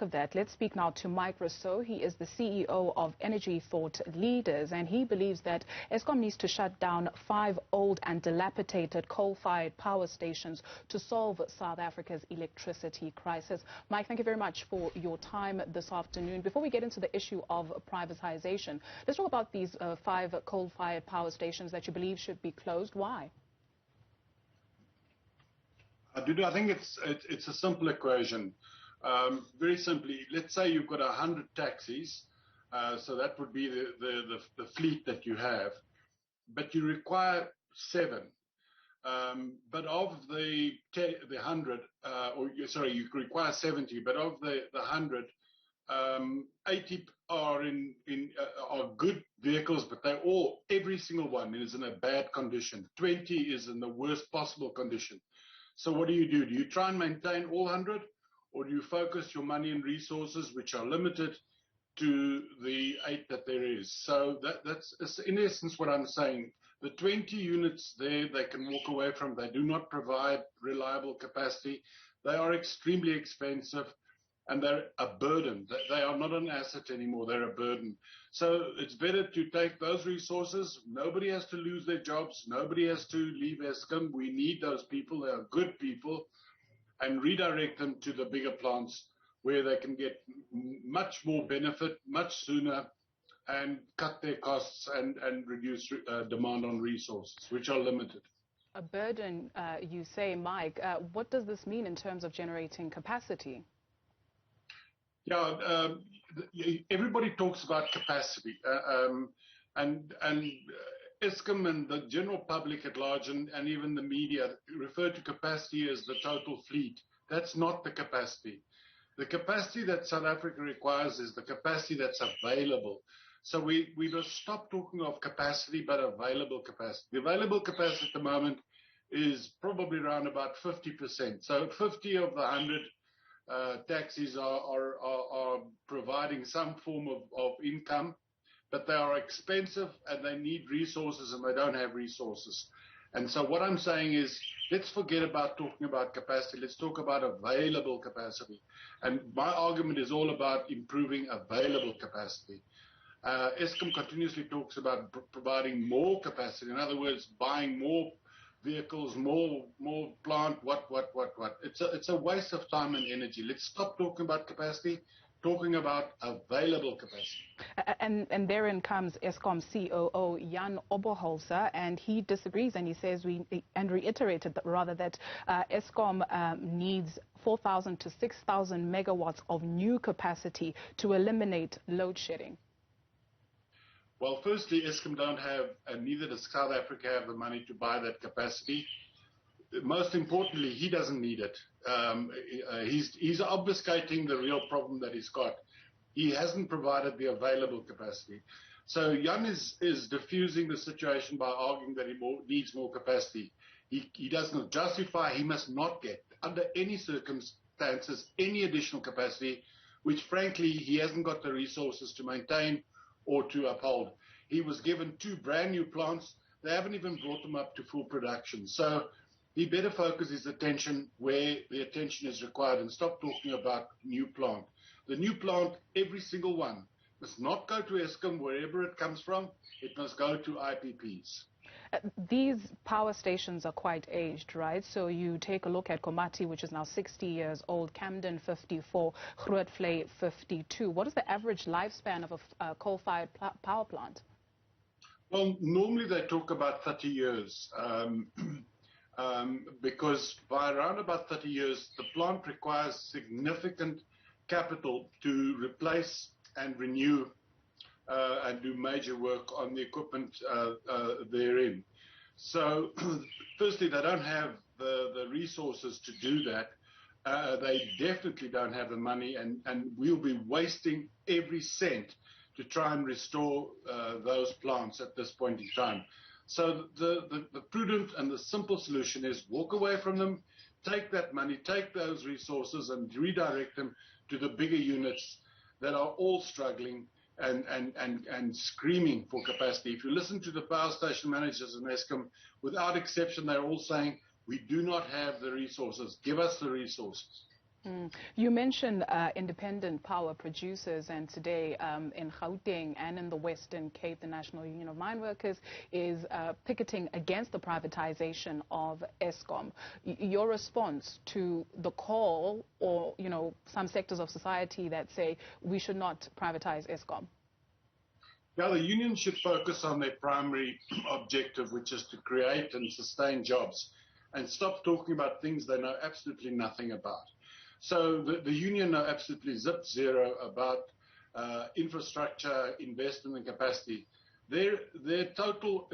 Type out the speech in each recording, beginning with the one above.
Of that, let's speak now to Mike Russouw. He is the CEO of Energy Thought Leaders, and he believes that Eskom needs to shut down 5 old and dilapidated coal-fired power stations to solve South Africa's electricity crisis. Mike, thank you very much for your time this afternoon. Before we get into the issue of privatization, let's talk about these 5 coal-fired power stations that you believe should be closed. Why? I think it's a simple equation. Very simply, let's say you've got 100 taxis, so that would be the fleet that you have, but you require 7. But of the 100, you require 70, but of the 100, 80 are are good vehicles, but every single one is in a bad condition. 20 is in the worst possible condition. So what do? Do you try and maintain all 100? Or do you focus your money and resources, which are limited, to the 8 that there is? So that's in essence what I'm saying. The 20 units there, they can walk away from. They do not provide reliable capacity. They are extremely expensive, and they're a burden. They are not an asset anymore. They're a burden. So it's better to take those resources. Nobody has to lose their jobs. Nobody has to leave Eskom. We need those people. They are good people. And redirect them to the bigger plants where they can get much more benefit much sooner and cut their costs and reduce demand on resources, which are limited. A burden, you say, Mike. What does this mean in terms of generating capacity? Yeah, everybody talks about capacity, and Eskom and the general public at large and even the media refer to capacity as the total fleet. That's not the capacity. The capacity that South Africa requires is the capacity that's available. So we must stop talking of capacity, but available capacity. The available capacity at the moment is probably around about 50%. So 50 of the 100 taxis are providing some form of income, but they are expensive and they need resources and they don't have resources. And so what I'm saying is, let's forget about talking about capacity. Let's talk about available capacity. And my argument is all about improving available capacity. Eskom continuously talks about providing more capacity. In other words, buying more vehicles, more plant, what. It's a waste of time and energy. Let's stop talking about capacity, talking about available capacity. And therein comes Eskom COO Jan Oberholzer, and he disagrees, and he says reiterated that Eskom needs 4,000 to 6,000 megawatts of new capacity to eliminate load shedding. Well, firstly, Eskom don't have, and neither does South Africa have the money to buy that capacity. Most importantly, he doesn't need it. He's obfuscating the real problem that he's got. He hasn't provided the available capacity. So Jan is diffusing the situation by arguing that he needs more capacity. He does not justify, he must not get, under any circumstances, any additional capacity, which frankly he hasn't got the resources to maintain or to uphold. He was given 2 brand new plants. They haven't even brought them up to full production. So he better focus his attention where the attention is required and stop talking about new plant. The new plant, every single one, must not go to Eskom wherever it comes from. It must go to IPPs. These power stations are quite aged, right? So you take a look at Komati, which is now 60 years old, Camden 54, Grootvlei 52. What is the average lifespan of a coal-fired power plant? Well, normally they talk about 30 years. Because by around about 30 years, the plant requires significant capital to replace and renew and do major work on the equipment therein. So firstly, they don't have the resources to do that. They definitely don't have the money, and we'll be wasting every cent to try and restore those plants at this point in time. So the prudent and the simple solution is walk away from them, take that money, take those resources and redirect them to the bigger units that are all struggling and screaming for capacity. If you listen to the power station managers in Eskom, without exception, they're all saying, we do not have the resources. Give us the resources. You mentioned independent power producers, and today in Gauteng and in the Western Cape, the National Union of Mine Workers is picketing against the privatization of Eskom. Your response to the call, or some sectors of society that say we should not privatize Eskom? Yeah, the union should focus on their primary objective, which is to create and sustain jobs, and stop talking about things they know absolutely nothing about. So the union know absolutely zip zero about infrastructure, investment and capacity. Their total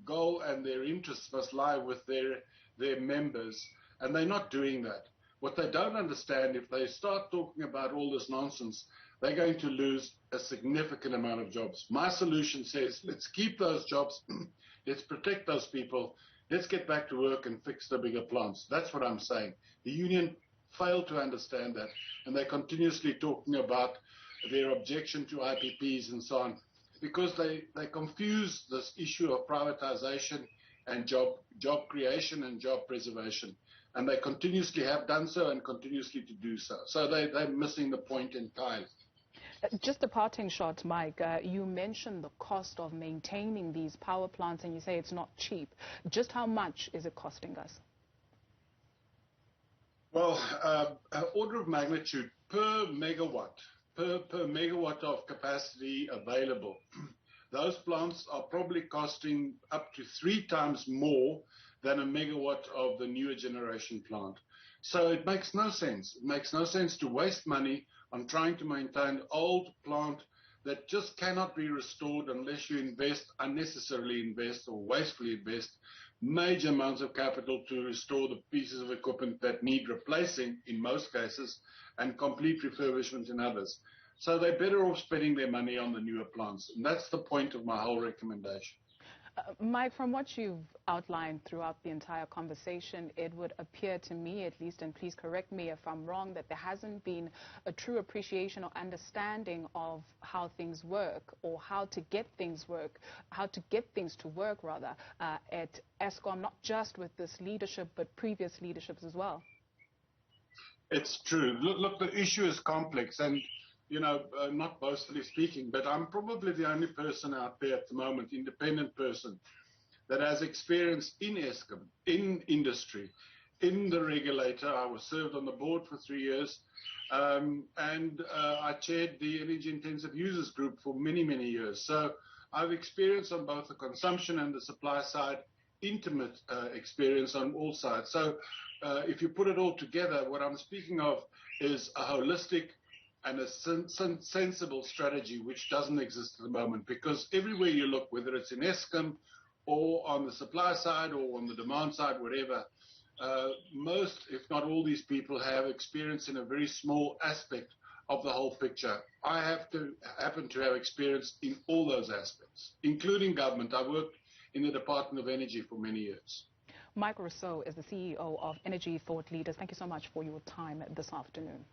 goal and their interests must lie with their members, and they're not doing that. What they don't understand, if they start talking about all this nonsense, they're going to lose a significant amount of jobs. My solution says, let's keep those jobs, let's protect those people, let's get back to work and fix the bigger plants. That's what I'm saying. The union fail to understand that, and they're continuously talking about their objection to IPPs and so on, because they confuse this issue of privatization and job creation and job preservation, and they continuously have done so and continuously to do so. So they're missing the point entirely. Just a parting shot, Mike. You mentioned the cost of maintaining these power plants, and you say it's not cheap. Just how much is it costing us? Well, order of magnitude per megawatt of capacity available. Those plants are probably costing up to 3 times more than a megawatt of the newer generation plant. So it makes no sense. It makes no sense to waste money on trying to maintain old plant that just cannot be restored unless you unnecessarily invest or wastefully invest major amounts of capital to restore the pieces of equipment that need replacing in most cases and complete refurbishment in others. So they're better off spending their money on the newer plants. And that's the point of my whole recommendation. Mike, from what you've outlined throughout the entire conversation, it would appear to me, at least, and please correct me if I'm wrong, that there hasn't been a true appreciation or understanding of how things work, or how to get things to work at Eskom, not just with this leadership, but previous leaderships as well. It's true. Look, the issue is complex, and not boastfully speaking, but I'm probably the only person out there at the moment, independent person, that has experience in Eskom, in industry, in the regulator. I was served on the board for 3 years, and I chaired the Energy Intensive Users Group for many, many years. So I've experienced on both the consumption and the supply side, intimate experience on all sides. So if you put it all together, what I'm speaking of is a holistic and a sensible strategy which doesn't exist at the moment, because everywhere you look, whether it's in Eskom or on the supply side or on the demand side, whatever, most, if not all, these people have experience in a very small aspect of the whole picture. I happen to have experience in all those aspects, including government. I worked in the Department of Energy for many years. Mike Russouw is the CEO of Energy Thought Leaders. Thank you so much for your time this afternoon.